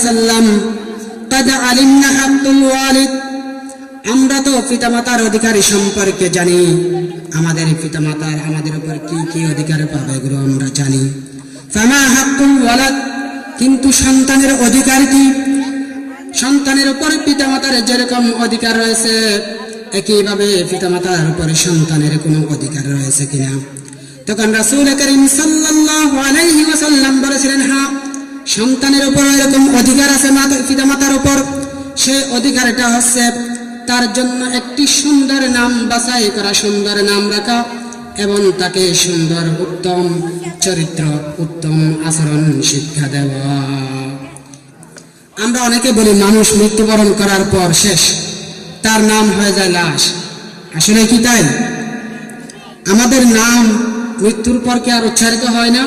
ওয়াসাল্লাম قد علمنا حق الوالد আমরা তো পিতামাতার অধিকার সম্পর্কে জানি আমাদের পিতামাতার আমাদের উপর কি কি অধিকার পাবে এগুলো আমরা জানি ফামা হাক্কুল ওয়ালাদ কিন্তু সন্তানের অধিকার কি সন্তানের উপর পিতামাতার যেরকম অধিকার রয়েছে একইভাবে পিতামাতার উপর সন্তানের কোনো অধিকার রয়েছে কিনা তখন রাসূল করিম সাল্লাল্লাহু আলাইহি ওয়াসাল্লাম বলেছিলেন হ্যাঁ সন্তানের উপর এরকম অধিকার আছে পিতামাতার উপর সেই অধিকারটা হচ্ছে তার জন্য একটি সুন্দর নাম বাছাই করা সুন্দর নাম রাখা এবং তাকে সুন্দর উত্তম চরিত্র উত্তম আচরণ শিক্ষা দেওয়া আমরা অনেকে বলি মানুষ মৃত্যুবরণ করার পর শেষ তার নাম হয়ে যায় লাশ আসলে কি তাই আমাদের নাম মৃত্যুর পর কি আর উচ্চারিত হয় না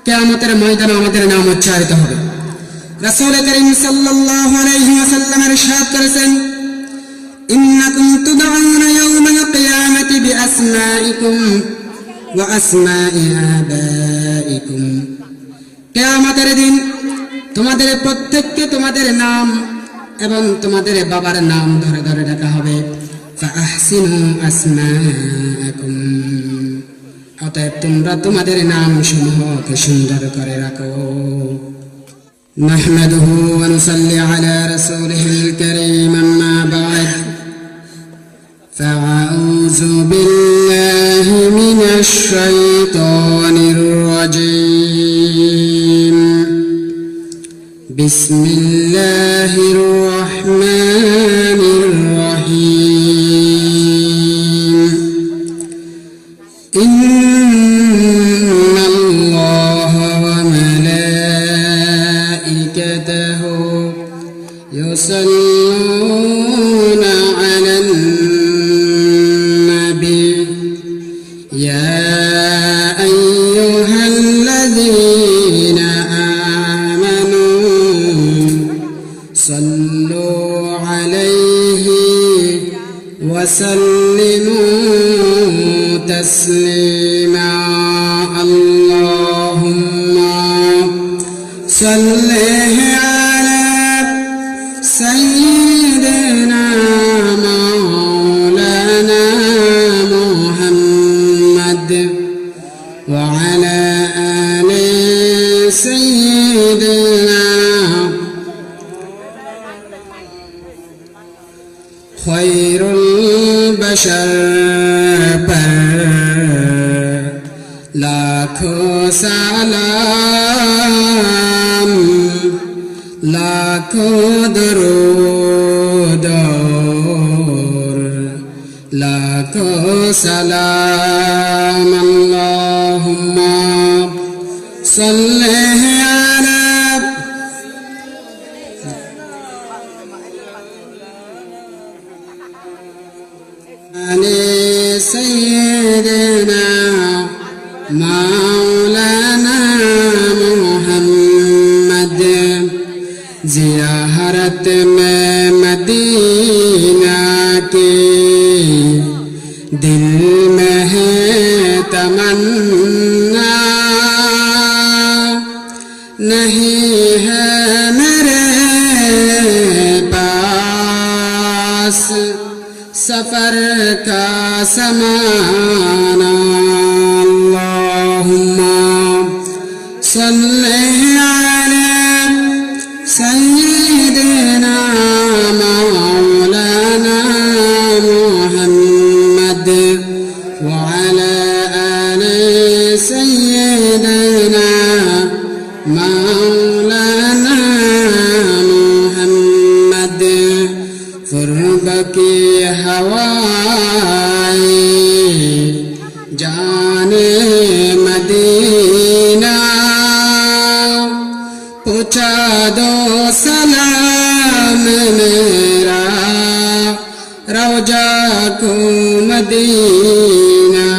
কিয়ামতের ময়দানে আমাদের নাম উচ্চারিত হবে রাসূল করিম সাল্লাল্লাহু আলাইহি ওয়াসাল্লাম ইরশাদ করেছেন ইন্নাকুম তুদউনা ইয়াওমাল কিয়ামাতি বিআসমাইকুম ওয়া আসমাই আবাইকুম কিয়ামতের দিন তোমাদের প্রত্যেককে তোমাদের নাম এবং তোমাদের বাবার নাম ধরে ধরে ডাকা হবে ফাআহসিনু আসমাআকুম অতএব তোমরা তোমাদের নাম সমূহকে সুন্দর করে রাখো নাহমাদুহু ওয়া নুসাল্লি আলা রাসূলিহিল কারীম আম্মা বা'দ ফাআউযু বিল্লাহি মিনাশ শাইতানির রাজীম বিসমিল্লাহির রাহমানির রাহিম ইন্নাল্লাহা ওয়া মালাইকাতাহু ইউসাল্লুনা আলান নাবী ইয়া আইয়ুহাল্লাযীনা আমানু সাল্লু আলাইহি ওয়া সাল্লিমু তাসলিমা আল্লাহুম্মা সাল্লি আলা সাইয়্যিদিনা মাওলানা মুহাম্মদ ওয়া আলা আলি সাইয়্যিদিনা খায়রুল বাশার लाखों सलाम लाखों दरूद लाखों सलाम अल्लाहुम्मा सल्ली अला सय्यिदना मौलाना मुहम्मद ज़ियारत में मदीना की दिल में है तमन्ना नहीं है मेरे पास सफर का समाना अल्लाहुम्मा सल्ली अला सय्यिदिना मौलाना मुहम्मद व अला आलि सय्यिदिना मौलाना मुहम्मद क़ुर्ब की हवाएं जाने मदीना पूछा दो सलाम मेरा रौजा को मदीना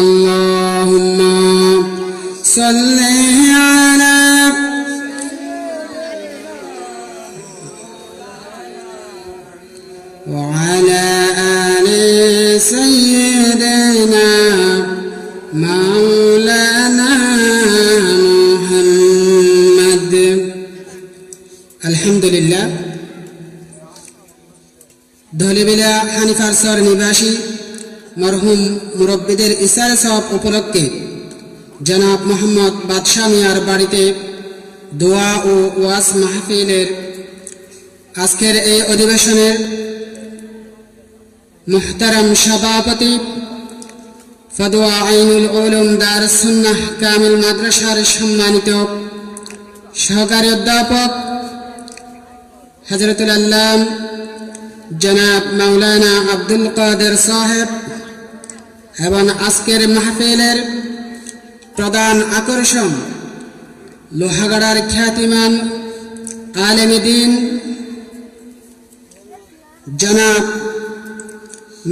अल्लाहुम्मा सल्ली अला وعلى آل سيدنا مولانا محمد আলহামদুলিল্লাহ, ধলিবিলা হানিফারসর নিবাসী মরহুম মুরব্বীদের ইসার সওয়াব উপলক্ষে জনাব মোহাম্মদ বাদশাহ মিয়ার বাড়িতে দোয়া ও ওয়াজ মাহফিলের আজকের এই অধিবেশনের মুহতারাম সভাপতি ফদোয়া আইনুল উলুম দারুস সুন্নাহ কামিল মাদ্রাসার সম্মানিত সহকারী অধ্যাপক হযরতুল আল্লাম জনাব মাওলানা আব্দুল কাদের সাহেব এবং আজকের মাহফিলের প্রধান আকর্ষণ লোহাগাড়ার খ্যাতিমান আলেমে দ্বীন জনাব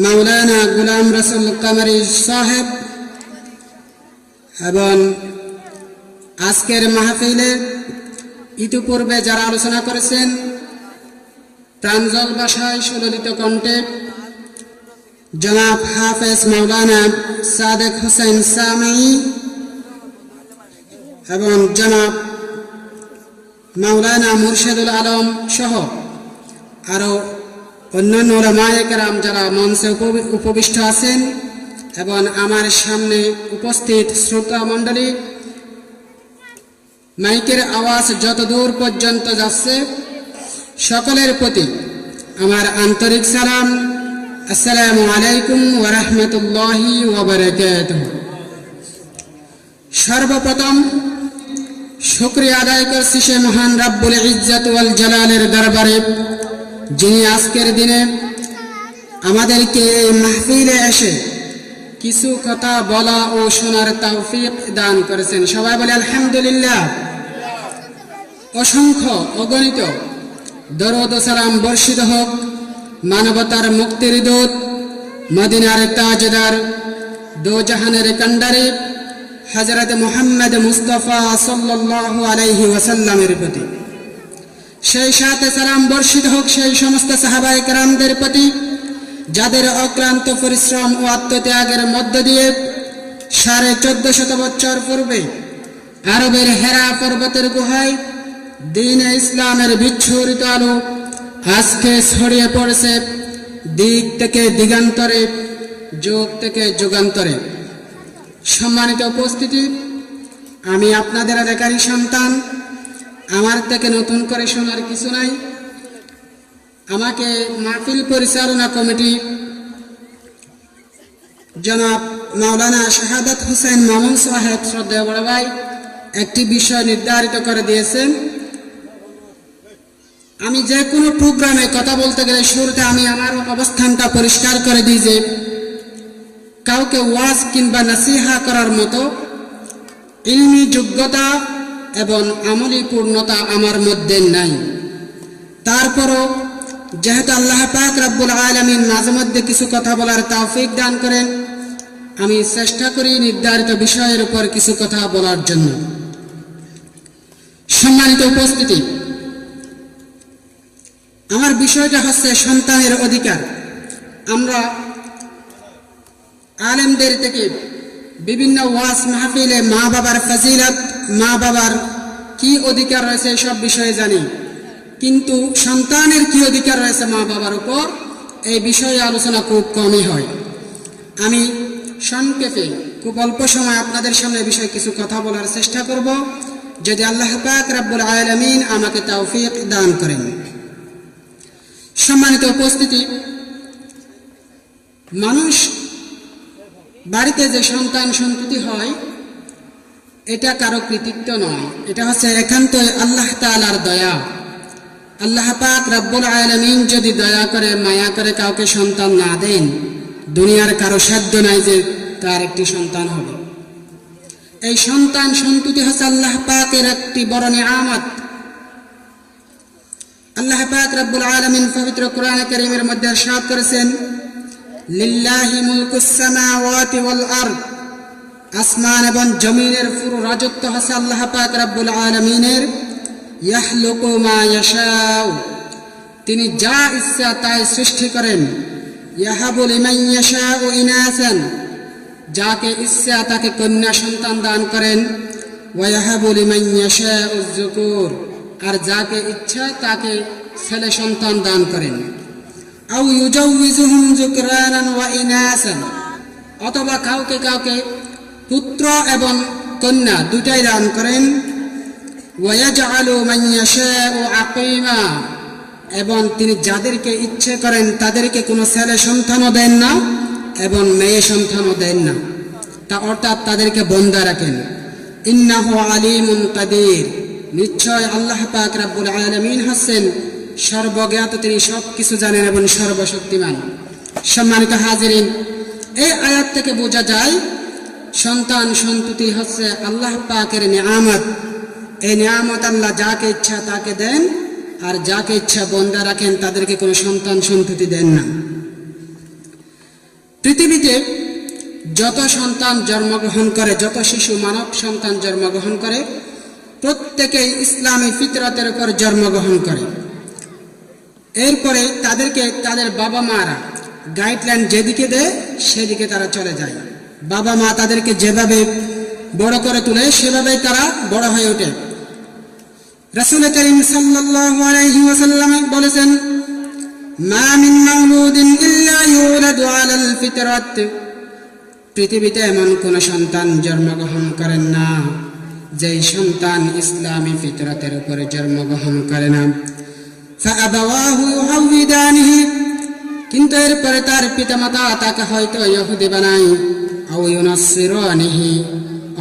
মাওলানা গুলাম রসুল কামারি সাহেব এবং আজকের মাহফিলে ইতিপূর্বে যারা আলোচনা করেছেন প্রাঞ্জল ভাষায় সুললিত কণ্ঠে জনাব হাফেজ মাওলানা সাদেক হোসেন সামি এবং জনাব মাওলানা মুর্শেদুল আলম সহ আরো অন্যান্য উলামায়ে কেরাম যারা মঞ্চে উপবিষ্ট আছেন এবং আমার সামনে উপস্থিত শ্রোতা মণ্ডলী, মাইকের আওয়াজ যত দূর পর্যন্ত যাচ্ছে সকলের প্রতি আমার আন্তরিক সালাম। আসসালামু আলাইকুম ওয়া রাহমাতুল্লাহি ওয়া বারাকাতুহু। সর্বপ্রথম শুকরিয়া আদায় করছি সে মহান রাব্বুল ইজ্জত ওয়াল জালালের দরবারে, যিনি আজকের দিনে আমাদেরকে এই মাহফিলে এসে কিছু কথা বলা ও শোনার তৌফিক দান করেছেন। সবাই বলে আলহামদুলিল্লাহ। অসংখ্য অগণিত দরুদ ও সালাম বর্ষিত হোক মানবতার মুক্তির দূত মদিনার তাজদার দো জাহানের কান্ডারি হযরত মুহাম্মদ মুস্তাফা সাল্লাল্লাহু আলাইহি ওয়াসাল্লামের প্রতি। সেই সাথে সালাম বর্ষিত হোক সেই সমস্ত সাহাবায়ে কেরামদের প্রতি যাদের অক্লান্ত পরিশ্রম ও আত্মত্যাগের মধ্য দিয়ে 1450 বছর পূর্বে আরবের হেরা পর্বতের গুহায় দ্বীন-এ ইসলামের বিচ্ছুরিত আলো আজকে ছড়িয়ে পড়েছে দিক থেকে দিগান্তরে, যুগ থেকে যুগান্তরে। সম্মানিত উপস্থিতি, আমি আপনাদের এলাকারই সন্তান, আমার থেকে নতুন করে শোনার কিছু নাই। আমাকে মাহফিল পরিচালনা কমিটি জনাব মাওলানা শাহাদাত হোসেন মামুন সাহেব শ্রদ্ধেয় বড় ভাই একটি বিষয় নির্ধারিত করে দিয়েছেন। আমি যে কোনো প্রোগ্রামে কথা বলতে গেলে শুরুতে আমি আমার অবস্থানটা পরিষ্কার করে দিই যে কাউকে ওয়াজ কিংবা নসিহা করার মতো ইলমি যোগ্যতা এবং আমলি পূর্ণতা আমার মধ্যে নাই। তারপরও যেহেতু আল্লাহ পাক রব্বুল আলামিন মাঝে মধ্যে কিছু কথা বলার তৌফিক দান করেন, আমি চেষ্টা করি নির্ধারিত বিষয়ের উপর কিছু কথা বলার জন্য। সম্মানিত উপস্থিতি, আমার বিষয়টা হচ্ছে সন্তানের অধিকার। আমরা আলেমদের থেকে বিভিন্ন ওয়াজ মাহফিলে মা বাবার ফজিলত, মা বাবার কি অধিকার রয়েছে সব বিষয়ে জানি, কিন্তু সন্তানের কি অধিকার রয়েছে মা বাবার উপর এই বিষয়ে আলোচনা খুব কমই হয়। আমি সংক্ষেপে খুব অল্প সময় আপনাদের সামনে বিষয়ে কিছু কথা বলার চেষ্টা করব, যদি আল্লাহ পাক রব্বুল আলামিন আমাকে তৌফিক দান করেন। সম্মানিত উপস্থিতি, মানুষ বাড়িতে যে সন্তান সন্ততি হয় এটা কারো কৃতিত্ব নয়, এটা হচ্ছে একান্তই আল্লাহ তাআলার দয়া। আল্লাহ পাক রব্বুল আলামিন যদি দয়া করে মায়া করে কাউকে সন্তান না দেন, দুনিয়ার কারো সাধ্য নাই যে তার একটি সন্তান হবে। এই সন্তান সন্ততি হচ্ছে আল্লাহ পাকের একটি বড় নিয়ামত। আল্লাহ পাক রব্বুল আলামিন পবিত্র কোরআনে কারীমের মধ্যে ইরশাদ করেছেন, লিল্লাহি মুলকুস সামাওয়াতি ওয়াল আরদ, আসমান এবং জমিনের পুরো রাজত্ব হচ্ছে আল্লাহ পাক রব্বুল আলামিনের। ইয়াহলুকু মা ইয়াশাউ, তিনি যা ইচ্ছা তাই সৃষ্টি করেন। ইয়াহাবু লিমান ইয়াশাউ ইনাসান, যাকে ইচ্ছা তাকে কন্যা সন্তান দান করেন। ওয়া ইয়াহাবু লিমান ইয়াশাউ যুকুর, আর যাকে ইচ্ছা তাকে ছেলে সন্তান দান করেন। আও ইউজাউযুহুম যুকরানান ওয়া ইনাসান, অথবা কাউকে কাউকে পুত্র এবং কন্যা দুটাই দান করেন। ওয়া ইয়াজআলু মান ইয়াশাউ আকিমা, এবং তিনি যাদেরকে ইচ্ছে করেন তাদেরকে কোনো ছেলে সন্তানও দেন না এবং মেয়ে সন্তানও দেন না, তা অর্থাৎ তাদেরকে বন্দা রাখেন। ইন্নাহু আলিমুন কাদির, নিশ্চয় আল্লাহ পাক রব্বুল আলামিন হচ্ছেন সর্বজ্ঞাত, তিনি সব কিছু জানেন এবং সর্বশক্তিমান। সম্মানিত হাজিরিন, এই আয়াত থেকে বোঝা যায় সন্তান সন্ততি হচ্ছে আল্লাহ পাকের নিয়ামত। এই নিয়ামত আল্লাহ যাকে ইচ্ছা তাকে দেন, আর যাকে ইচ্ছা বন্দা রাখেন, তাদেরকে কোনো সন্তান সন্ততি দেন না। পৃথিবীতে যত সন্তান জন্মগ্রহণ করে, যত শিশু মানব সন্তান জন্মগ্রহণ করে, প্রত্যেকেই ইসলামী ফিতরতের উপর জন্মগ্রহণ করে। এরপরে তাদেরকে তাদের বাবা মারা গাইডলাইন যেদিকে দেয় সেদিকে তারা চলে যায়। বাবা মা তাদেরকে যেভাবে বড় করে তোলে সেভাবেই তারা বড় হয়ে ওঠে। রাসূল করিম সাল্লাল্লাহু আলাইহি ওয়াসাল্লাম বলেছেন, মা মিন মাউলুদিন ইল্লা ইউলাদু আলাল ফিতরাত, পৃথিবীতে এমন কোন সন্তান জন্মগ্রহণ করেন না যেই সন্তান ইসলামী ফিতরতের উপরে জন্মগ্রহণ করে না। ফাআবাওয়াহু ইউহাউদানিহি, কিন্তু এরপরে তার পিতামাতা তাকে হয়তো ইহুদি বানায়, আও ইউনাসসিরানিহি,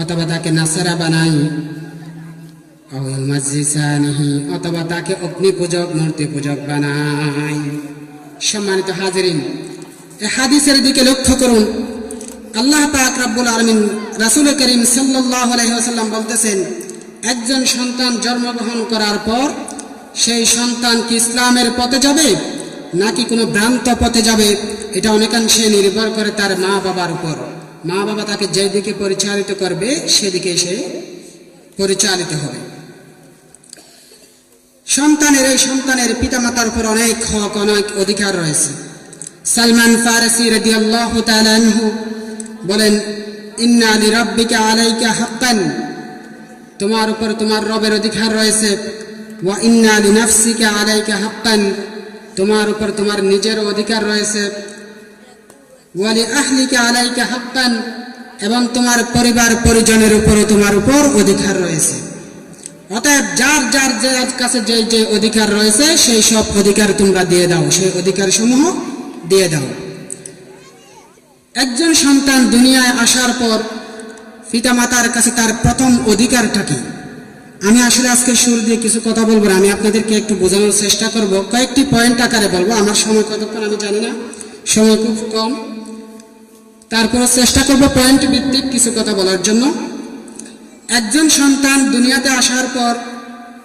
অথবা তাকে নাসারা বানায়, আও ইউমাজ্জিসানিহি, অথবা তাকে অগ্নি পূজক মূর্তি পূজক বানায়। সম্মানিত হাজিরিন, এই হাদিসের দিকে লক্ষ্য করুন। আল্লাহ পাক রব্বুল আলামিন রাসূল করিম সাল্লাল্লাহু আলাইহি ওয়াসাল্লাম বলতেছেন, একজন সন্তান জন্মগ্রহণ করার পর সেই সন্তান কি ইসলামের পথে যাবে নাকি কোনো ভ্রান্ত পথে যাবে, এটা অনেকাংশে নির্ভর করে তার মা বাবার উপর। মা বাবা তাকে যেদিকে পরিচালিত করবে সেদিকে সে পরিচালিত হবে। সন্তানের পিতামাতার উপর অনেক হক, অনেক অধিকার রয়েছে। সালমান ফারসি রাদিয়াল্লাহু তাআলা আনহু বলেন, ইন্না লিরাব্বিকা আলাইকা হাক্কান, তোমার উপর তোমার রবের অধিকার রয়েছে। ওয়া ইন্না লিনাফসিকা আলাইকা হাক্কান, তোমার উপর তোমার নিজের অধিকার রয়েছে। ওয়া লিআহলিকা আলাইকা হাক্কান, এবং তোমার পরিবার পরিজনের উপরে তোমার উপর অধিকার রয়েছে। অতএব যার যার যে কাছে যে যে অধিকার রয়েছে সেই সব অধিকার তোমরা দিয়ে দাও, সেই অধিকার সমূহ দিয়ে দাও। একজন সন্তান দুনিয়ায় আসার পর পিতামাতার কাছে তার প্রথম অধিকারটা কি? আমি আসলে আজকে শুরু দিয়ে কিছু কথা বলবো না, আমি আপনাদেরকে একটু বোঝানোর চেষ্টা করব, কয়েকটি পয়েন্ট আকারে বলবো। আমার সময় কতক্ষণ আমি জানি না, সময় খুব কম, তারপর চেষ্টা করব পয়েন্ট ভিত্তিক কিছু কথা বলার জন্য। একজন সন্তান দুনিয়াতে আসার পর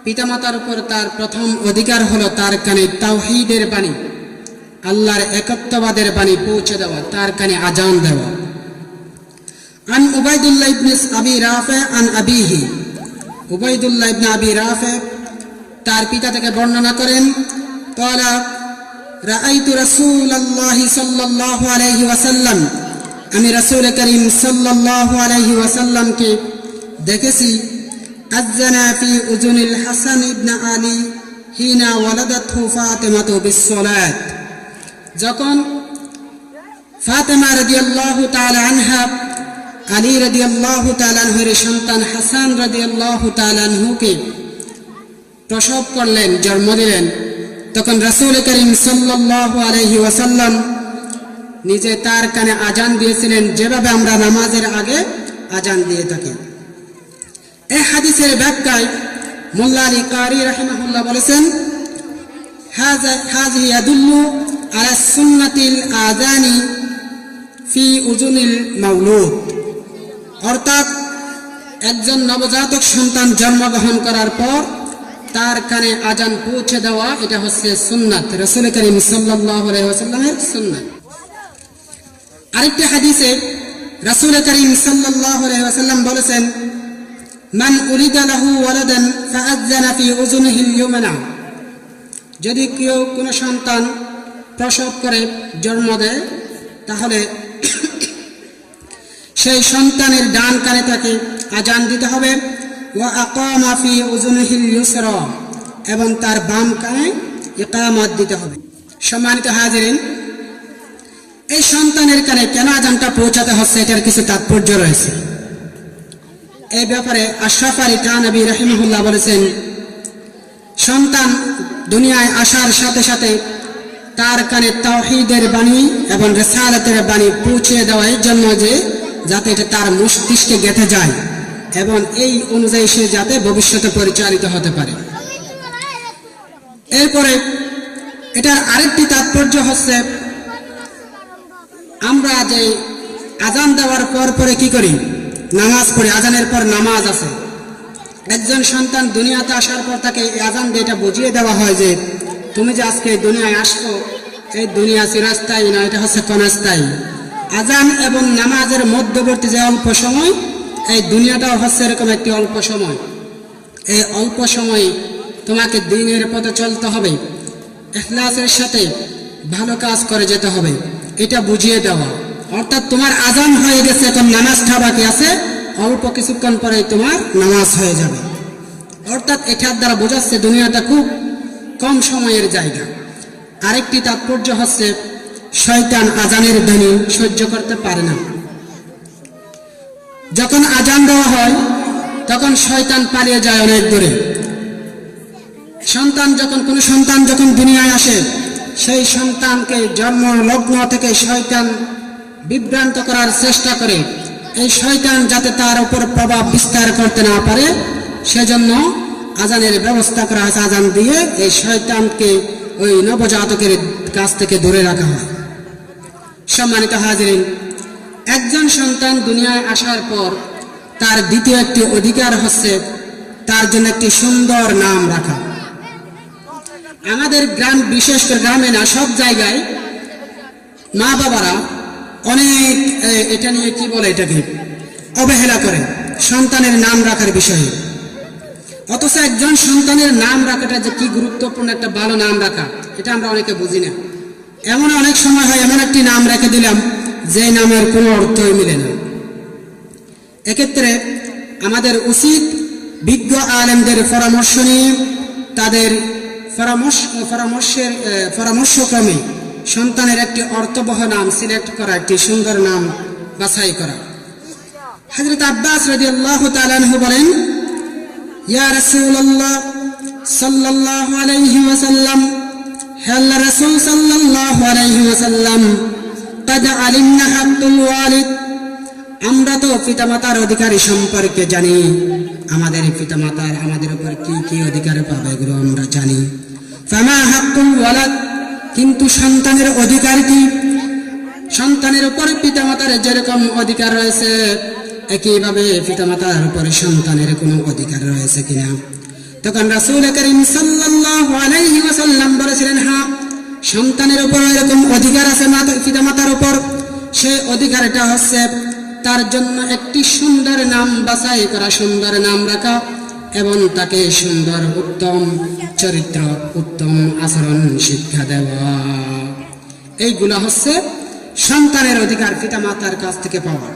পিতামাতার উপর তার প্রথম অধিকার হলো তার কানে তাওহীদের বাণী, আল্লাহর একত্ববাদের বাণী পৌঁছে দেওয়া, তার কানে আজান দেওয়া। আন উবাইদুল্লাহ ইবনে আবি রাফি আন আবিহি, উবাইদুল্লাহ ইবনে আবি রাফি তার পিতা থেকে বর্ণনা করেন, ক্বালা রাআইতু রাসূলুল্লাহ সাল্লাল্লাহু আলাইহি ওয়াসাল্লাম, আমি রাসূল করিম সাল্লাল্লাহু আলাইহি ওয়াসাল্লামকে দেখেছি, আযানা ফি উযুনিল হাসান ইবনে আলী হিনা ওয়ালাদাতহু ফাতিমাতু বিসসালাত, যখন ফাতেমা রাদিয়াল্লাহু তাআলা আনহা আলী রাদিয়াল্লাহু তাআলা আনহুর সন্তান হাসান রাদিয়াল্লাহু তাআলা আনহুকে প্রসব করলেন, জন্ম দিলেন, তখন রাসূল করিম সাল্লাল্লাহু আলাইহি ওয়াসাল্লাম নিজে তার কানে আজান দিয়েছিলেন, যেভাবে আমরা নামাজের আগে আজান দিয়ে থাকি। এই হাদিসের ব্যাখ্যায় মোল্লা আলী কারি রাহিমাহুল্লাহ বলেছেন, হাযিহি ইয়াদুল্লু আলা সুন্নাতিল আযানি ফি উযুনিল মাউলুদ, অর্থাৎ একজন নবজাতক সন্তান জন্মগ্রহণ করার পর তার কানে আজান পৌঁছে দেওয়া, এটা হচ্ছে সুন্নাত, রাসূল করিম সাল্লাল্লাহু আলাইহি ওয়াসাল্লামের সুন্নাত। আরেকটি হাদিসে রাসূল করিম সাল্লাল্লাহু আলাইহি ওয়াসাল্লাম বলেছেন, মান উলিদা লাহু ওয়ালাদান ফাআযানা ফি উযুনিহিল ইউমনা, যদি কেউ কোনো সন্তান প্রসব করে জন্ম দেয় তাহলে সেই সন্তানের ডান কানে তাকে আজান দিতে হবে। ওয়া আকামা ফি উযুনিহিল ইউসরা, এবং তার বাম কানে ইকামত দিতে হবে। সম্মানিত হাজিরিন, এই সন্তানের কানে কেন আজানটা পৌঁছাতে হচ্ছে এটার কিছু তাৎপর্য রয়েছে। এই ব্যাপারে আশরাফ আলী থানভী রাহিমাহুল্লাহ বলেছেন, সন্তান দুনিয়ায় আসার সাথে সাথে তার কানে তাওহীদের বাণী এবং রিসালাতের বাণী পৌঁছে দেওয়ার জন্য যাতে এটা তার মস্তিষ্কে গেঁথে যায় এবং এই অনুযায়ী সে যাতে ভবিষ্যতে পরিচালিত হতে পারে। এরপরে এটার আরেকটি তাৎপর্য হচ্ছে, আমরা যে আজান দেওয়ার পর পরে কি করি, নামাজ পড়ি। আজানের পর নামাজ আছে। একজন সন্তান দুনিয়াতে আসার পর তাকে আজান দিয়ে এটা বুঝিয়ে দেওয়া হয় যে তুমি যে আজকে দুনিয়ায় আসছো, এই দুনিয়া চিরস্থায়ী না, এটা হচ্ছে ক্ষণস্থায়ী। আজান এবং নামাজের মধ্যবর্তী যে অল্প সময়, এই দুনিয়াটাও হচ্ছে এরকম একটি অল্প সময়। এই অল্প সময় তোমাকে দ্বীনের পথে চলতে হবে, ইখলাসের সাথে ভালো কাজ করে যেতে হবে, এটা বুঝিয়ে দেওয়া। অর্থাৎ তোমার আজান হয়ে গেছে, এখন নামাজটা বাকি আছে, অল্প কিছুক্ষণ পরে তোমার নামাজ হয়ে যাবে। অর্থাৎ এটার দ্বারা বোঝাচ্ছে দুনিয়াটা খুব কম সময়ের জায়গা। আরেকটি তাৎপর্য হচ্ছে, শয়তান আজানের ধ্বনি সহ্য করতে পারে না। যখন আজান দেওয়া হয় তখন শয়তান পালিয়ে যায় অনেক দূরে। কোনো সন্তান যখন দুনিয়ায় আসে, সেই সন্তানকে জন্ম লগ্ন থেকে শয়তান বিভ্রান্ত করার চেষ্টা করে। এই শয়তান যাতে তার উপর প্রভাব বিস্তার করতে না পারে, সেজন্য আজানের ব্যবস্থা করা হয়েছে। আজান দিয়ে এই শয়তানকে ওই নবজাতকের কাছ থেকে দূরে রাখা হয়। সম্মানিত হাজিরিন, একজন সন্তান দুনিয়ায় আসার পর তার দ্বিতীয় একটি অধিকার হচ্ছে তার জন্য একটি সুন্দর নাম রাখা। আমাদের গ্রাম, বিশেষ করে গ্রামে না, সব জায়গায় মা বাবারা অনেক এটা নিয়ে কি বলে, এটাকে অবহেলা করে সন্তানের নাম রাখার বিষয়ে। অথচ একজন সন্তানের নাম রাখাটা যে কি গুরুত্বপূর্ণ, একটা ভালো নাম রাখা, এটা আমরা অনেকে বুঝি না। এমন অনেক সময় হয়, এমন একটি নাম রেখে দিলাম যে নামের কোনো অর্থই মিলে না। এক্ষেত্রে আমাদের উচিত বিজ্ঞ আলেমদের পরামর্শ নিয়ে তাদের পরামর্শক্রমে সন্তানের একটি অর্থবহ নাম সিলেক্ট করা, একটি সুন্দর নাম বাছাই করা। হযরত আব্বাস রাদিয়াল্লাহু তাআলা আনহু বলেন, ইয়া রাসূলুল্লাহ সাল্লাল্লাহু আলাইহি ওয়াসাল্লাম, হে আল্লাহর রাসূল সাল্লাল্লাহু আলাইহি ওয়াসাল্লাম, قد علمنا حق الوالد, আমরা তো পিতামাতার অধিকারী সম্পর্কে জানি। আমাদের পিতামাতার আমাদের উপর কি কি অধিকার পাবে এগুলো আমরা জানি। ফামা হাক্কুল ওয়ালাদ, কিন্তু সন্তানের অধিকার কি? সন্তানের উপর পিতামাতার যেরকম অধিকার রয়েছে, একইভাবে পিতামাতার উপরে সন্তানের কোনো অধিকার রয়েছে কিনা? তখন রাসূল করিম সাল্লাল্লাহু আলাইহি ওয়াসাল্লাম বলেছিলেন, হ্যাঁ, সন্তানের উপর এরকম অধিকার আছে পিতামাতার উপর। সেই অধিকারটা হচ্ছে তার জন্য একটি সুন্দর নাম বাছাই করা, সুন্দর নাম রাখা এবং তাকে সুন্দর উত্তম চরিত্র, উত্তম আচরণ শিক্ষা দেওয়া। এইগুলো হচ্ছে সন্তানের অধিকার পিতামাতার কাছ থেকে পাওয়া।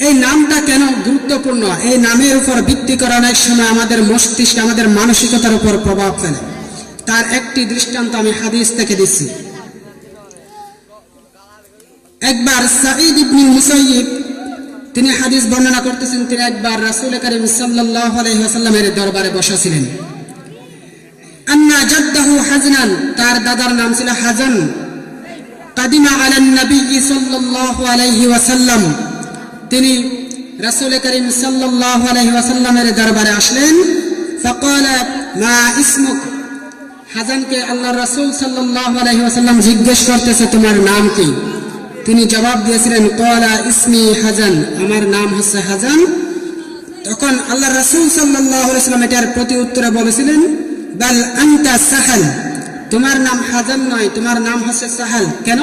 এই নামটা কেন গুরুত্বপূর্ণ? এই নামের উপর ভিত্তি করে অনেক সময় আমাদের মস্তিষ্ক, আমাদের মানসিকতার উপর প্রভাব ফেলে। তার একটি দৃষ্টান্ত আমি হাদিস থেকে দিচ্ছি। একবার সাঈদ ইবনে মুসাইয়িব তিনি হাদিস বর্ণনা করতেছেন, তিনি একবার রাসূল করিম সাল্লাল্লাহু আলাইহি ওয়াসাল্লামের দরবারে বসেছিলেন। আন্না জাদ্দাহু হাজনান, তার দাদার নাম ছিল হাজান। কাদিমা আলান নবী সাল্লাল্লাহু আলাইহি ওয়াসাল্লাম, তিনি রাসূল করিম সাল্লাল্লাহু আলাইহি ওয়াসাল্লামের দরবারে আসলেন। ফাকালা মা ইসমুক, হাজানকে আল্লাহর রাসূল সাল্লাল্লাহু আলাইহি ওয়াসাল্লাম জিজ্ঞেস করতেছে, তোমার নাম কি? তিনি জবাব দিয়েছিলেন, ক্বালা ইসমি হাজান, আমার নাম হচ্ছে হাজান। তখন আল্লাহর রাসূল সাল্লাল্লাহু আলাইহি ওয়াসাল্লাম এটার প্রতি উত্তরে বলেছিলেন, বাল আনতা সাহাল, তোমার নাম হাজান নয়, তোমার নাম হচ্ছে সাহাল। কেন?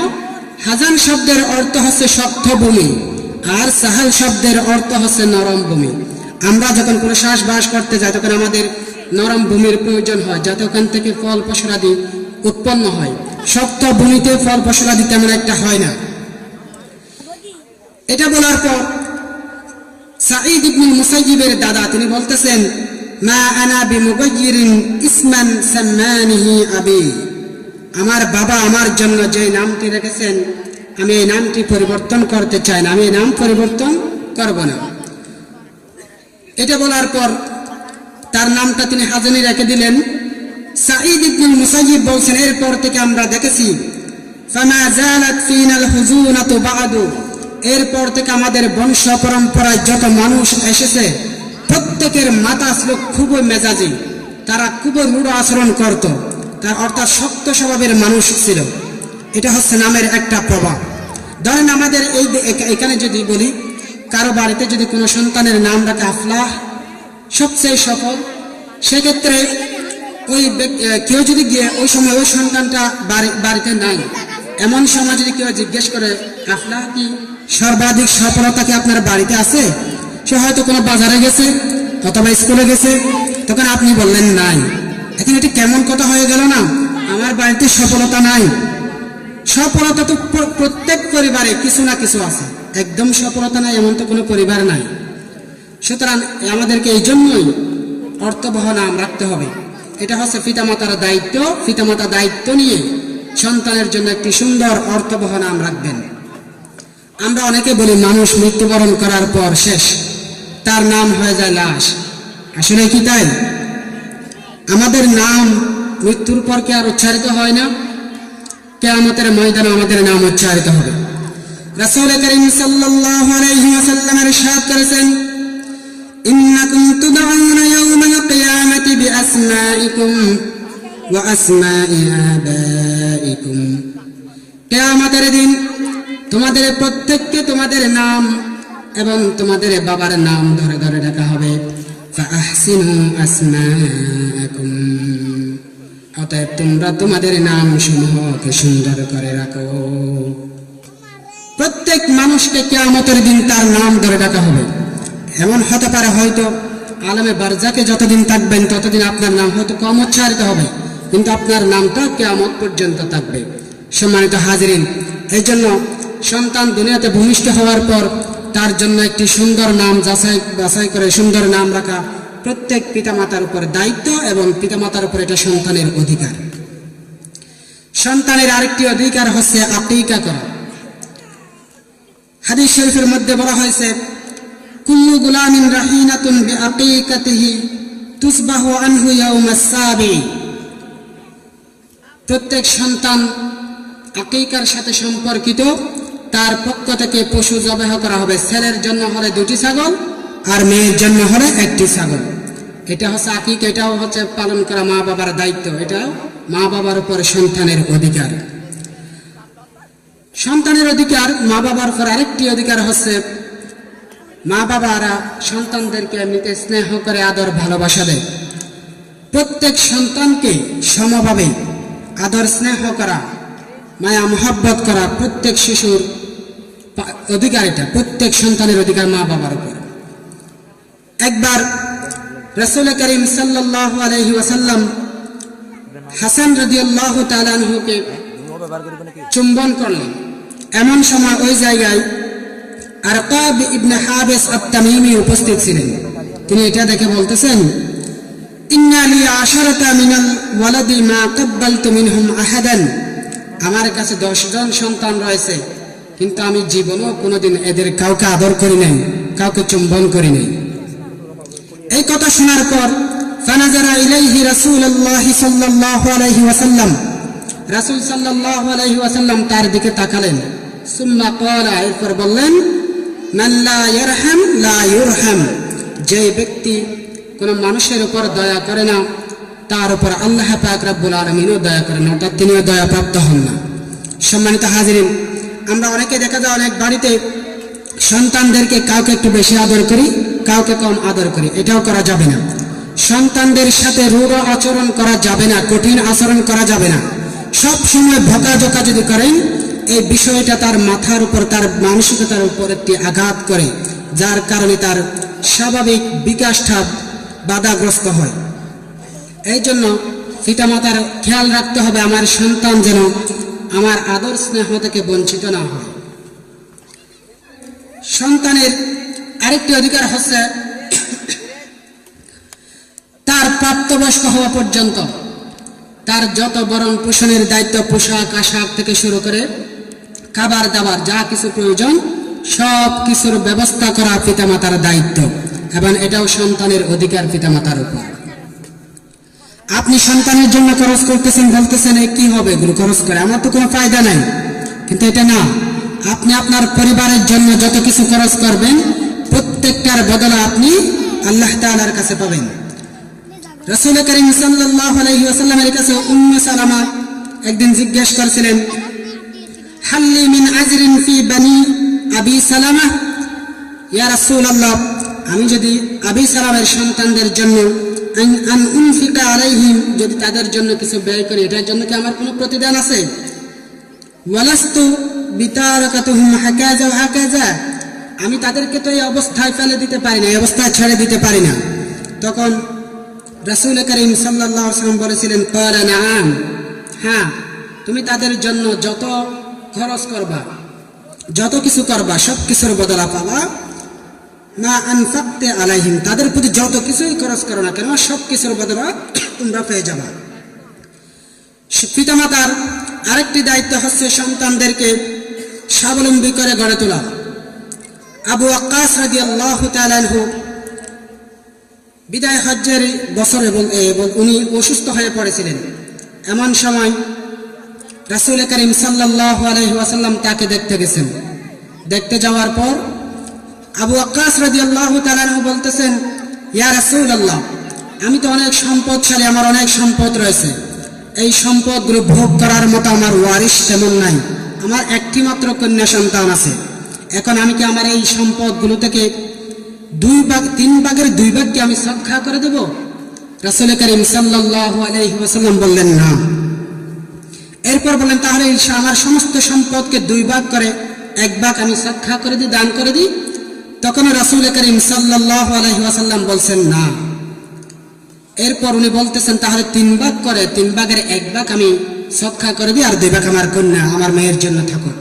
হাজান শব্দের অর্থ হচ্ছে শক্ত ভূমি, আর সাহাল শব্দের অর্থ হচ্ছে নরম ভূমি। আমরা যখন কোনো চাষবাস করতে যাই তখন আমাদের নরম ভূমির প্রয়োজন হয়, যাতে ওখান থেকে ফল ফসলাদি উৎপন্ন হয়। শক্ত ভূমিতে ফল ফসলাদি তেমন একটা হয় না। এটা বলার পর সাঈদ ইবনে মুসাইয়িবের দাদা তিনি বলতেছেন, মা আনা বিমুগাইয়িরিন ইসমান সাম্মানিহি আবি, আমার বাবা আমার জন্য যে নামটি রেখেছেন আমি এই নামটি পরিবর্তন করতে চাই না, আমি এই নাম পরিবর্তন করব না। এটা বলার পর তার নামটা তিনি হাজানি রেখে দিলেন। সাঈদ ইবনুল মুসাইয়িব বলছেন, এরপর থেকে আমরা দেখেছি ফামা জালাত ফিনাল হুজুনাতু বাদু, এরপর থেকে আমাদের বংশ পরম্পরায় যত মানুষ এসেছে প্রত্যেকের মাথা ছিল খুবই মেজাজি, তারা খুবই রূঢ় আচরণ করত, তার অর্থাৎ শক্ত স্বভাবের মানুষ ছিল। এটা হচ্ছে নামের একটা প্রভাব। ধরেন আমাদের এখানে যদি বলি কারো বাড়িতে যদি কোনো সন্তানের নাম রাখে আফলাহ, সবচেয়ে সফল, সেক্ষেত্রে ওই কেউ যদি গিয়ে ওই সময় ওই সন্তানটা বাড়িতে নাই, এমন সময় যদি কেউ জিজ্ঞেস করে আফলাহ কি সর্বাধিক সফলতা কি আপনার বাড়িতে আছে, সে হয়তো কোনো বাজারে গেছে অথবা স্কুলে গেছে, তখন আপনি বললেন নাই। এখন এটি কেমন কথা হয়ে গেল না, আমার বাড়িতে সফলতা নাই। সফলতা তো প্রত্যেক পরিবারে কিছু না কিছু আছে, একদম সফলতা নাই এমন তো কোনো পরিবার নাই। সুতরাং আমাদেরকে এই জন্যই অর্থবহ নাম রাখতে হবে। এটা হচ্ছে পিতামাতার দায়িত্ব। পিতামাতা দায়িত্ব নিয়ে সন্তানের জন্য একটি সুন্দর অর্থবহ নাম রাখবেন। আমরা অনেকে বলি মানুষ মৃত্যুবরণ করার পর শেষ, তার নাম হয়ে যায় লাশ। আসলে কি তাই? আমাদের নাম মৃত্যুর পর কি আর উচ্চারিত হয় না? কিয়ামতের ময়দানে আমাদের নাম উচ্চারিত হবে। রাসূল করিম সাল্লাল্লাহু আলাইহি ওয়াসাল্লাম ইরশাদ করেছেন, ইন্নাকুম তুদউনা ইয়াওমাল কিয়ামাতি বিআসমাইকুম ওয়া আসমাই আবাইকুম, কিয়ামতের দিন তোমাদের প্রত্যেককে তোমাদের নাম এবং তোমাদের বাবার নাম ধরে ধরে ডাকা হবে। ফাআহসিনু আসমাআকুম, অতএব তোমরা তোমাদের নাম সমূহকে সুন্দর করে রাখো। প্রত্যেক মানুষকে কিয়ামতের দিন তার নাম ধরে ডাকা হবে। এমন হতে পারে হয়তো আলমে বারজাকে যতদিন থাকবেন ততদিন আপনার নাম হয়তো কম উচ্চারিত হবে, কিন্তু আপনার নামটা কিয়ামত পর্যন্ত থাকবে। সম্মানিত হাজিরিন, এই জন্য সন্তান দুনিয়াতে ভূমিষ্ঠ হওয়ার পর তার জন্য একটি সুন্দর নাম বাছাই করে সুন্দর নাম রাখা প্রত্যেক পিতামাতার উপর দায়িত্ব, এবং পিতামাতার উপর এটা সন্তানের অধিকার। সন্তানের আরেকটি অধিকার হচ্ছে আকিকা করা। হাদিস শরীফের মধ্যে বলা হয়েছে, কুল্লু গুলামিন রাহিনাতুন বিআকিকাতিহি তুসবাহু আনহু ইয়াউমাস সাবি, প্রত্যেক সন্তান আকিকার সাথে সম্পর্কিত, তার পক্ষ থেকে পশু জবাহ করা হবে। ছেলের জন্য হলে 2টি ছাগল আর মেয়ের জন্য হলে 1টি ছাগল। এটা হচ্ছে আকিকা, এটাও হচ্ছে পালন করা মা বাবার দায়িত্ব, এটাও মা বাবার উপর সন্তানের অধিকার। সন্তানের অধিকার, মা বাবার উপর আরেকটি অধিকার হচ্ছে মা বাবারা সন্তানদেরকে এমনিতে স্নেহ করে আদর ভালোবাসা দেয়। প্রত্যেক সন্তানকে সমভাবে আদর স্নেহ করা, মায়া মোহাব্বত করা প্রত্যেক শিশুর অধিকার। এটা প্রত্যেক সন্তানের অধিকার মা বাবার উপর। একবার রাসূল করিম সাল্লাল্লাহু আলাইহি ওয়াসাল্লাম হাসান রাদিয়াল্লাহু তাআলা আনহুকে চুম্বন করলেন। এমন সময় ওই জায়গায় আরকাব ইবনে হাবিস আত-তামিমি উপস্থিত ছিলেন। তিনি এটা দেখে বলতেছেন, ইন্না লি আশারাতা মিনাল ওয়ালাদি মা কাব্বালতু মিনহুম আহাদান, আমার কাছে 10 জন সন্তান রয়েছে, কিন্তু আমি জীবনেও কোনোদিন এদের কাউকে আদর করি নাই, কাউকে চুম্বন করি নাই। এই কথা শোনার পর ফানাজারা ইলাইহি রাসূলুল্লাহ সাল্লাল্লাহু আলাইহি ওয়াসাল্লাম, রাসূল সাল্লাল্লাহু আলাইহি ওয়াসাল্লাম তার দিকে তাকালেন। সুম্মা ক্বালা, এরপর বললেন, মান লা ইয়ারহাম লা ইউরহাম, যে ব্যক্তি কোন মানুষের উপর দয়া করে না তার উপর আল্লাহ পাক রব্বুল আলামিনও দয়া করেন, অর্থাৎ তিনিও দয়া প্রাপ্ত হন না। সম্মানিত হাজিরিন, আমরা অনেকে দেখা যায় অনেক বাড়িতে সন্তানদেরকে কাউকে একটু বেশি আদর করি, কাউকে কম আদর করি। এটাও করা যাবে না। সন্তানদের সাথে রূঢ় আচরণ করা যাবে না, কঠিন আচরণ করা যাবে না। সব সময় বকাঝকা যদি করেন, এই বিষয়টা তার মাথার উপর, তার মানসিকতার উপর একটি আঘাত করে, যার কারণে তার স্বাভাবিক বিকাশটা বাধাগ্রস্ত হয়। এই জন্য পিতামাতার খেয়াল রাখতে হবে আমার সন্তান যেন আমার আদর স্নেহ থেকে বঞ্চিত না হয়। সন্তানের আরেকটি অধিকার হচ্ছে প্রাপ্তবয়স্ক হওয়া পর্যন্ত তার যত বরণ পোষণের দায়িত্ব, পোশাক আশাক থেকে শুরু করে খাবার দাবার যা কিছু প্রয়োজন সব কিছুর ব্যবস্থা করা পিতামাতার দায়িত্ব, এবং এটাও সন্তানের অধিকার পিতামাতার উপর। আপনি সন্তানের জন্য খরচ করতেছেন, বলতেছেন এ কি হবে এগুলো খরচ করে, আমার তো কোনো ফায়দা নাই, কিন্তু এটা না। আপনি আপনার পরিবারের জন্য যত কিছু খরচ করবেন প্রত্যেকটার বদলে আপনি আল্লাহ তাআলার কাছে পাবেন। রাসূল করিম সাল্লাল্লাহু আলাইহি ওয়াসাল্লামের কাছে উম্মে সালামা একদিন জিজ্ঞেস করেছিলেন, হাল্লি মিন আজরিন ফি বানি আবি সালামা, ইয়া রাসূলুল্লাহ, আমি যদি আবি সালামের সন্তানদের জন্য আন উনফিকা আলাইহিম, যদি তাদের জন্য কিছু ব্যয় করি, এটার জন্য কি আমার কোনো প্রতিদান আছে? ওয়ালাস্তু বিতারাকাতুহুম হাকাযা ওয়া হাকাযা, আমি তাদেরকে তো এই অবস্থায় ফেলে দিতে পারি না, এই অবস্থায় ছেড়ে দিতে পারি না। তখন রাসূল করিম সাল্লাল্লাহু আলাইহি ওয়াসাল্লাম বলেছিলেন, ক্বালা নাআম, হ্যাঁ, তুমি তাদের জন্য যত খরচ করবা, যত কিছু করবা, সব কিছুর বদলা পাবা। মা আনফাকতে আলাইহিম, তাদের প্রতি যত কিছুই খরচ করো না কেন সব কিছুর বদলা তোমরা পেয়ে যাবা। পিতামাতার আরেকটি দায়িত্ব হচ্ছে সন্তানদেরকে স্বাবলম্বী করে গড়ে তোলা। আবু ওয়াক্কাস রাদিয়াল্লাহু তাআলা আনহু বিদায় হজ্জের বছরে উনি অসুস্থ হয়ে পড়েছিলেন। এমন সময় রাসূল করিম সাল্লাল্লাহু আলাইহি ওয়াসাল্লাম তাকে দেখতে গেছেন। দেখতে যাওয়ার পর আবু ওয়াক্কাস রাদিয়াল্লাহু তাআলা আনহু বলতেছেন, ইয়া রাসূলুল্লাহ, আমি তো অনেক সম্পদশালী, আমার অনেক সম্পদ রয়েছে, এই সম্পদগুলো ভোগ করার মতো আমার ওয়ারিশ তেমন নাই, আমার একটি মাত্র কন্যা সন্তান আছে, এখন আমি কি আমার এই সম্পদগুলো থেকে 3 ভাগ কি আমি সদকা করে দেব? রাসূল করিম সাল্লাল্লাহু আলাইহি ওয়াসাল্লাম বললেন না। এরপর বললেন, তাহলে আমার সমস্ত সম্পদকে 2 ভাগ করে 1 ভাগ আমি সদকা করে দিই, দান করে দিই? তখন রাসূল করিম সাল্লাল্লাহু আলাইহি ওয়াসাল্লাম বলছেন না। এরপর উনি বলতেছেন, তাহলে 3 ভাগ করে 3 ভাগের 1 ভাগ আমি সদকা করে দিই, আর 2 ভাগ আমার কন্যা, আমার মেয়ের জন্য থাকুক।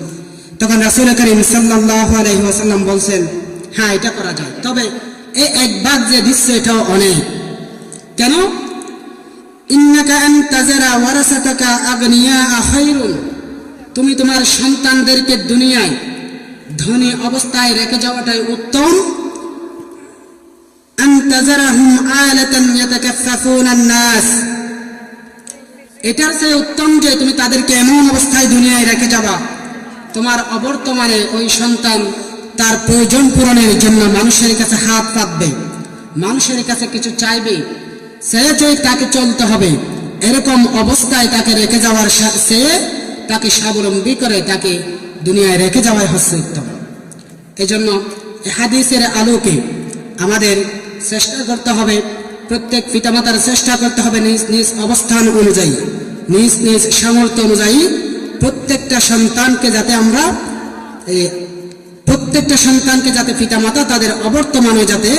তখন রাসূল করিম সাল্লাল্লাহু আলাইহি ওয়াসাল্লাম বলছেন, হ্যাঁ, এটা করা যায়, তবে এই 1 ভাগ যে দিচ্ছে এটাও অনেক। কেন? ইন্নাকা আন তাজারা ওয়ারাসাতাকা আগনিয়া খায়রুন, তুমি তোমার সন্তানদেরকে দুনিয়ায় ধনী অবস্থায় রেখে যাওয়াটাই উত্তম। আন তাজারাহুম আলাতান ইয়াতাকাফফাফুনা আন-নাস, এটার চেয়ে উত্তম যে তুমি তাদেরকে এমন অবস্থায় দুনিয়ায় রেখে যাবা, তোমার অবর্তমানে ওই সন্তান তার প্রয়োজন পূরণের জন্য মানুষের কাছে হাত পাতবে, মানুষের কাছে কিছু চাইবে, সে তাকে চলতে হবে, এরকম অবস্থায় তাকে রেখে যাওয়ার চেয়ে তাকে স্বাবলম্বী করে তাকে দুনিয়ায় রেখে যাওয়াই হচ্ছে উত্তম। এজন্য এই হাদিসের আলোকে আমাদের চেষ্টা করতে হবে, প্রত্যেক পিতামাতার চেষ্টা করতে হবে নিজ নিজ অবস্থান অনুযায়ী, নিজ নিজ সামর্থ্য অনুযায়ী প্রত্যেকটা সন্তানকে যাতে পিতামাতা তাদের অবর্তমানে যাতে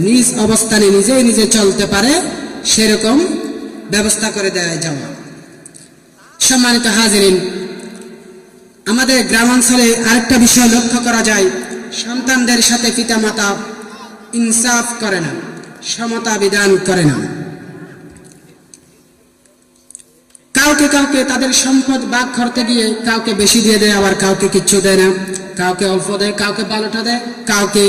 নিজ অবস্থানে নিজে চলতে পারে সেরকম ব্যবস্থা করে দেওয়া যাওয়া। সম্মানিত হাজিরিন, আমাদের গ্রামাঞ্চলে আরেকটা বিষয় লক্ষ্য করা যায়, সন্তানদের সাথে পিতামাতা ইনসাফ করে না, সমতা বিধান করে না। কাউকে তাদের সম্পদ ভাগ করতে গিয়ে কাউকে বেশি দিয়ে দেয়, আবার কাউকে কিচ্ছু দেয় না, কাউকে অল্প দেয়, কাউকে বালোটা দেয়, কাউকে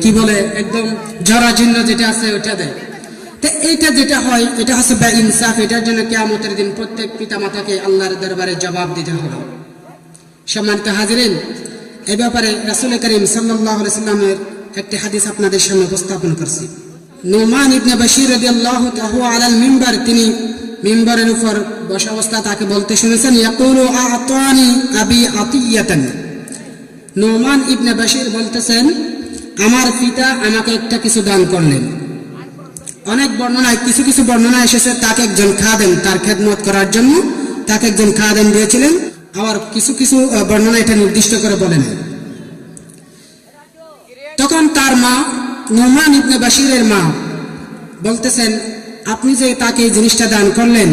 কি বলে একদম জরাজীর্ণ যেটা আছে ওটা দেয়। তো এইটা যেটা হয় এটা হচ্ছে ইনসাফ। এটার জন্য কিয়ামতের দিন প্রত্যেক পিতামাতাকে আল্লাহর দরবারে জবাব দিতে হবে। সম্মানিত হাজিরিন, এই ব্যাপারে রাসূল করিম সাল্লাল্লাহু আলাইহি ওয়াসাল্লামের একটি হাদিস আপনাদের সামনে উপস্থাপন করছি। নুমান ইবনে বাশীর রাদিয়াল্লাহু তাআলা আলাল মিম্বার, তিনি মিম্বারের উপর বসা অবস্থা তাকে বলতে শুনেছেন, ইয়াকুলু আ'তানি আবি আতিয়াতান। নুমান ইবনে বাশীর বলতেছেন, আমার পিতা আমাকে একটা কিছু দান করলেন। অনেক বর্ণনায় কিছু বর্ণনা এসেছে তাকে একজন খাদেম, তার খেদমত করার জন্য তাকে একজন খাদেম দিয়েছিলেন, আবার কিছু বর্ণনা এটা নির্দিষ্ট করে বলেন। তখন তার মা, নুমান ইবনে বাশীরের মা বলতেছেন, আপনি যে তাকে এই জিনিসটা দান করলেন,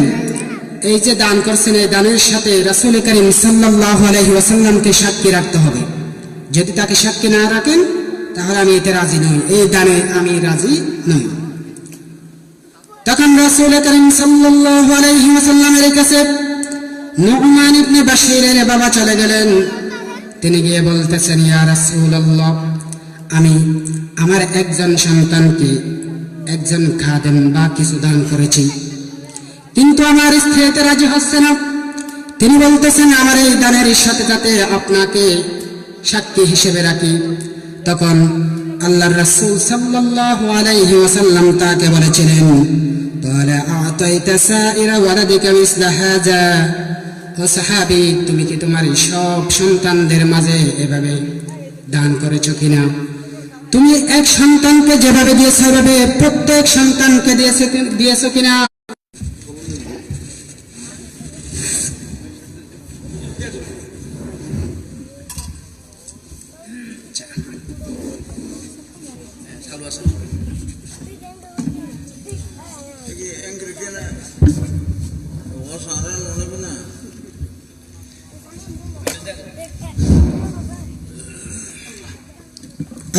এই যে দান করছেন, এই দানের সাথে রাসূল করিম সাল্লাল্লাহু আলাইহি ওয়াসাল্লামকে সাক্ষী রাখতে হবে। যদি তাকে সাক্ষী না রাখেন তাহলে আমি এতে রাজি নই, এই দানে আমি রাজি নই। তখন রাসূল করিম সাল্লাল্লাহু আলাইহি ওয়াসাল্লামের কাছে নু'মান ইবনে বাশীরের বাবা চলে গেলেন। তিনি গিয়ে বলতেছেন, ইয়া রাসূলুল্লাহ, আমি আমার একজন সন্তানকে একজন খাদেম বা কিছু দান করেছি, কিন্তু আমার স্ত্রী এতে রাজি হচ্ছে না। তিনি বলতেছেন, আমার এই দানের সাথে সাথে আপনাকে সাক্ষী হিসেবে রাখি। তখন আল্লাহর রাসূল সাল্লাল্লাহু আলাইহি ওয়াসাল্লাম তাকে বলেছিলেন, ক্বালা আ'তাইতা সাইরা ওয়ালাদিকা মিসলা হাযা। ও সাহাবী, তুমি কি তোমার সব সন্তানদের মাঝে এভাবে দান করেছো কিনা? তুমি এক সন্তানকে যেভাবে দিয়েছো এভাবে প্রত্যেক সন্তানকে দিয়েছো কিনা?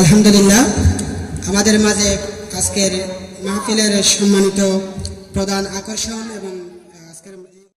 আলহামদুলিল্লাহ, আমাদের মাঝে আজকের মাহফিলের সম্মানিত প্রধান আকর্ষণ এবং